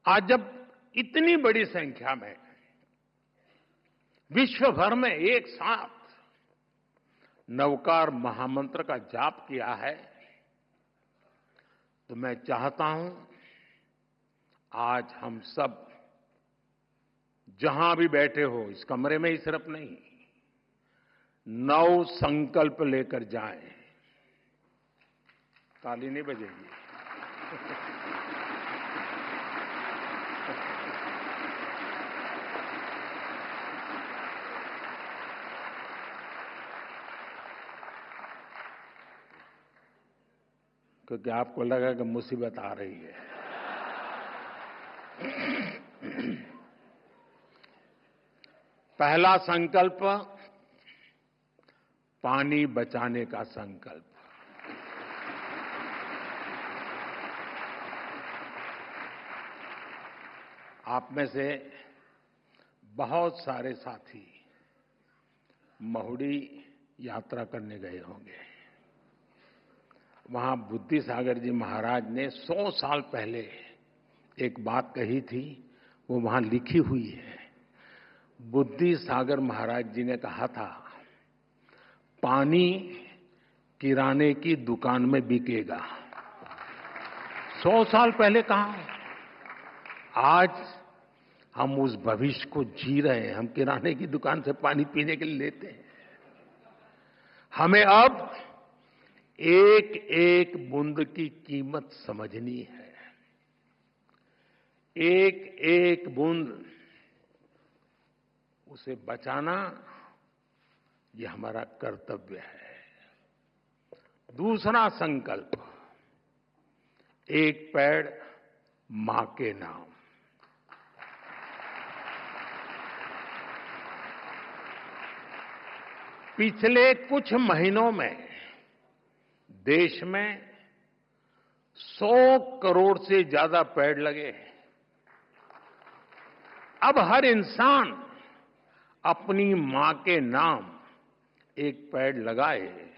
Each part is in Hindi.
आज जब इतनी बड़ी संख्या में विश्व भर में एक साथ नवकार महामंत्र का जाप किया है, तो मैं चाहता हूं आज हम सब जहां भी बैठे हो, इस कमरे में ही सिर्फ नहीं, नव संकल्प लेकर जाएं। ताली नहीं बजेगी। क्योंकि आपको लगा कि मुसीबत आ रही है। पहला संकल्प, पानी बचाने का संकल्प। आप में से बहुत सारे साथी महुड़ी यात्रा करने गए होंगे। वहां बुद्धि सागर जी महाराज ने 100 साल पहले एक बात कही थी, वो वहां लिखी हुई है। बुद्धि सागर महाराज जी ने कहा था, पानी किराने की दुकान में बिकेगा। 100 साल पहले कहा। आज हम उस भविष्य को जी रहे हैं। हम किराने की दुकान से पानी पीने के लिए लेते हैं। हमें अब एक एक बूंद की कीमत समझनी है। एक एक बूंद उसे बचाना, ये हमारा कर्तव्य है। दूसरा संकल्प, एक पेड़ मां के नाम। पिछले कुछ महीनों में देश में 100 करोड़ से ज्यादा पेड़ लगे हैं। अब हर इंसान अपनी मां के नाम एक पेड़ लगाए,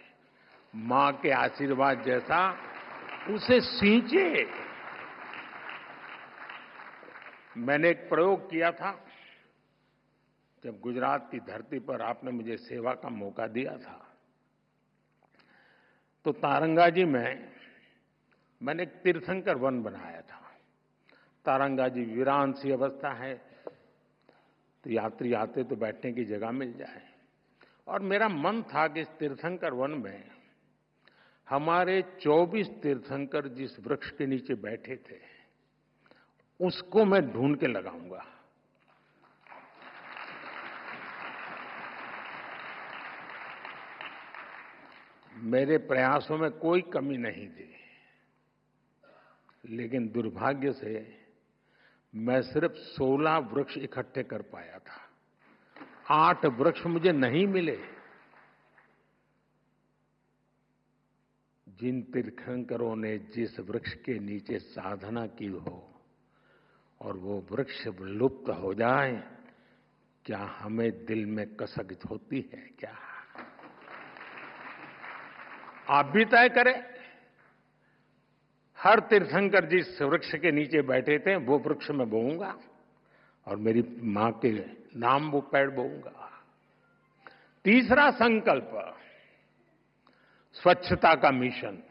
मां के आशीर्वाद जैसा उसे सींचे। मैंने एक प्रयोग किया था जब गुजरात की धरती पर आपने मुझे सेवा का मौका दिया था। तो तारंगा जी में मैंने एक तीर्थंकर वन बनाया था। तारंगा जी वीरान सी अवस्था है, तो यात्री आते तो बैठने की जगह मिल जाए। और मेरा मन था कि इस तीर्थंकर वन में हमारे 24 तीर्थंकर जिस वृक्ष के नीचे बैठे थे, उसको मैं ढूंढ के लगाऊंगा। मेरे प्रयासों में कोई कमी नहीं थी, लेकिन दुर्भाग्य से मैं सिर्फ 16 वृक्ष इकट्ठे कर पाया था। 8 वृक्ष मुझे नहीं मिले। जिन तीर्थंकरों ने जिस वृक्ष के नीचे साधना की हो और वो वृक्ष लुप्त हो जाए, क्या हमें दिल में कसक होती है क्या? आप भी तय करें। हर तीर्थंकर जिस वृक्ष के नीचे बैठे थे, वो वृक्ष मैं बोऊंगा और मेरी मां के नाम वो पेड़ बोऊंगा। तीसरा संकल्प, स्वच्छता का मिशन।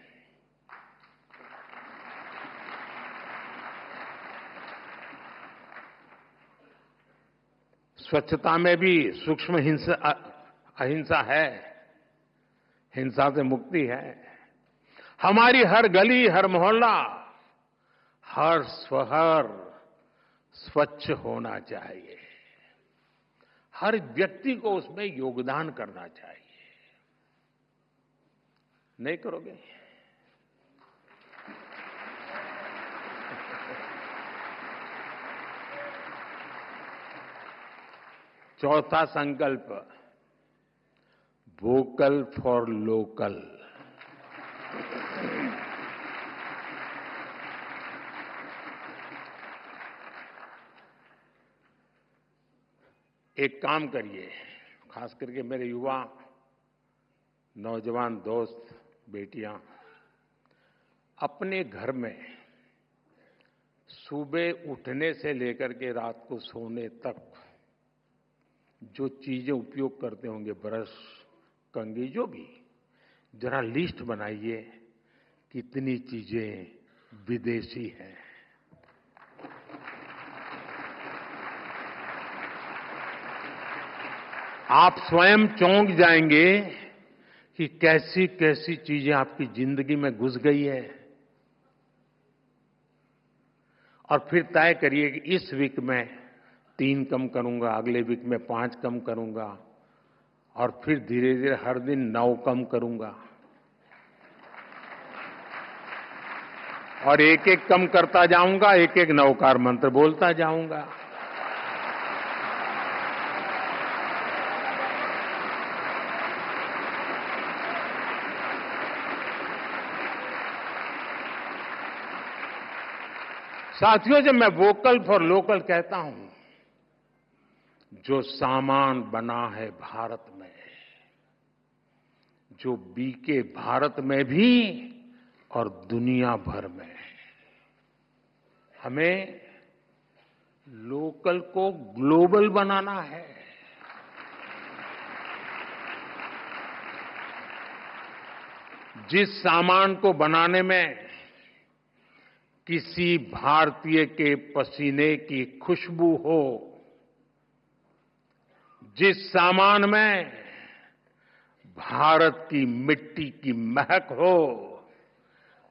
स्वच्छता में भी सूक्ष्म अहिंसा है, हिंसा से मुक्ति है। हमारी हर गली, हर मोहल्ला, हर शहर स्वच्छ होना चाहिए। हर व्यक्ति को उसमें योगदान करना चाहिए। नहीं करोगे? चौथा संकल्प, वोकल फॉर लोकल। एक काम करिए, खास करके मेरे युवा नौजवान दोस्त, बेटियां, अपने घर में सुबह उठने से लेकर के रात को सोने तक जो चीजें उपयोग करते होंगे, ब्रश, कंघी, जो भी, जरा लिस्ट बनाइए कितनी चीजें विदेशी हैं। आप स्वयं चौंक जाएंगे कि कैसी कैसी चीजें आपकी जिंदगी में घुस गई है। और फिर तय करिए कि इस वीक में 3 कम करूंगा, अगले वीक में 5 कम करूंगा, और फिर धीरे धीरे हर दिन 9 कम करूंगा, और एक एक कम करता जाऊंगा, एक एक नवकार मंत्र बोलता जाऊंगा। साथियों, जब मैं वोकल फॉर लोकल कहता हूं, जो सामान बना है भारत में, जो बिके भारत में भी और दुनिया भर में, हमें लोकल को ग्लोबल बनाना है। जिस सामान को बनाने में किसी भारतीय के पसीने की खुशबू हो, जिस सामान में भारत की मिट्टी की महक हो,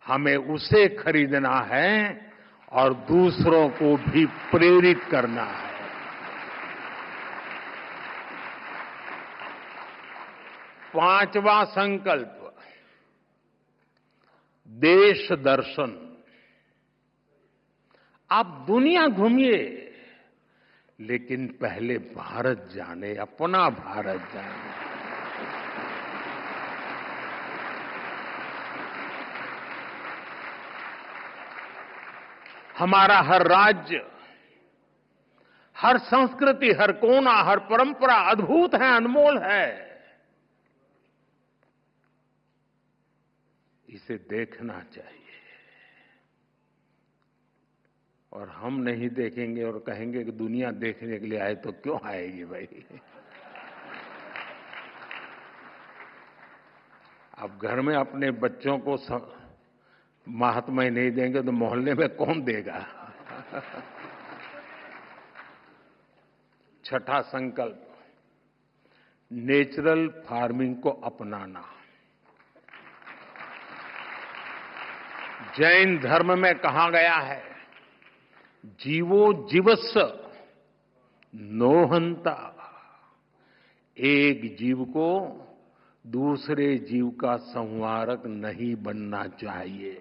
हमें उसे खरीदना है और दूसरों को भी प्रेरित करना है। पांचवा संकल्प, देश दर्शन। आप दुनिया घूमिए, लेकिन पहले भारत जाने, अपना भारत जाने। हमारा हर राज्य, हर संस्कृति, हर कोना, हर परंपरा अद्भुत है, अनमोल है। इसे देखना चाहिए। और हम नहीं देखेंगे और कहेंगे कि दुनिया देखने के लिए आए, तो क्यों आएगी भाई? आप घर में अपने बच्चों को महात्मा ही नहीं देंगे तो मोहल्ले में कौन देगा? छठा संकल्प, नेचुरल फार्मिंग को अपनाना। जैन धर्म में कहा गया है, जीवो जीवस्स नोहंता। एक जीव को दूसरे जीव का संहारक नहीं बनना चाहिए।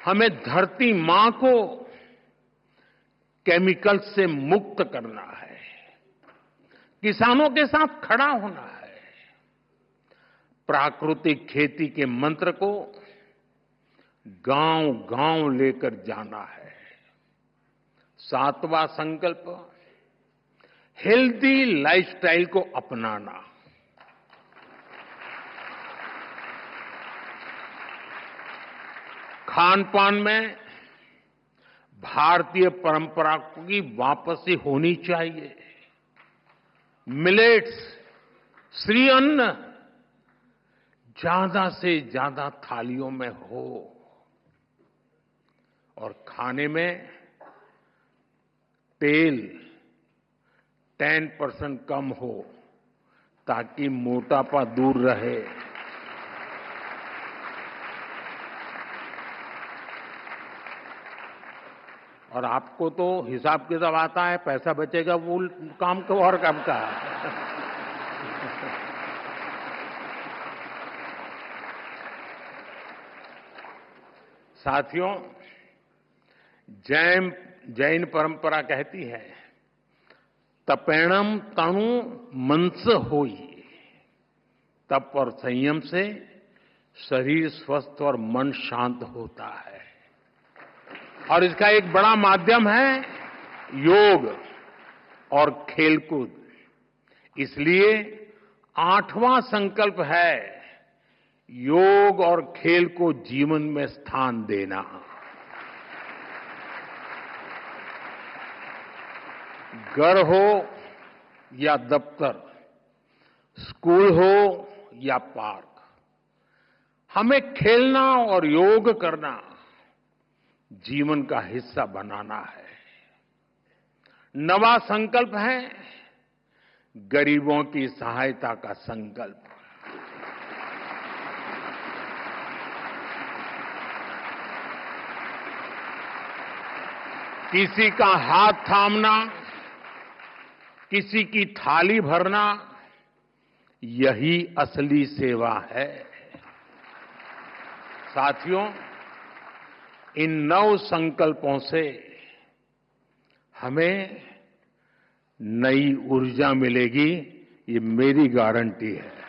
हमें धरती मां को केमिकल से मुक्त करना है, किसानों के साथ खड़ा होना है, प्राकृतिक खेती के मंत्र को गांव गांव लेकर जाना है। सातवां संकल्प, हेल्दी लाइफस्टाइल को अपनाना। खान पान में भारतीय परंपरा की वापसी होनी चाहिए। मिलेट्स, श्री अन्न ज्यादा से ज्यादा थालियों में हो, और खाने में तेल 10% कम हो, ताकि मोटापा दूर रहे। और आपको तो हिसाब किताब आता है, पैसा बचेगा वो काम को और काम का। साथियों, जैन परंपरा कहती है, तपेणम तणु मनस होई। तप और संयम से शरीर स्वस्थ और मन शांत होता है। और इसका एक बड़ा माध्यम है योग और खेलकूद। इसलिए 8वां संकल्प है योग और खेल को जीवन में स्थान देना। घर हो या दफ्तर, स्कूल हो या पार्क, हमें खेलना और योग करना जीवन का हिस्सा बनाना है। नवा संकल्प है गरीबों की सहायता का संकल्प। किसी का हाथ थामना, किसी की थाली भरना, यही असली सेवा है। साथियों, इन नव संकल्पों से हमें नई ऊर्जा मिलेगी, ये मेरी गारंटी है।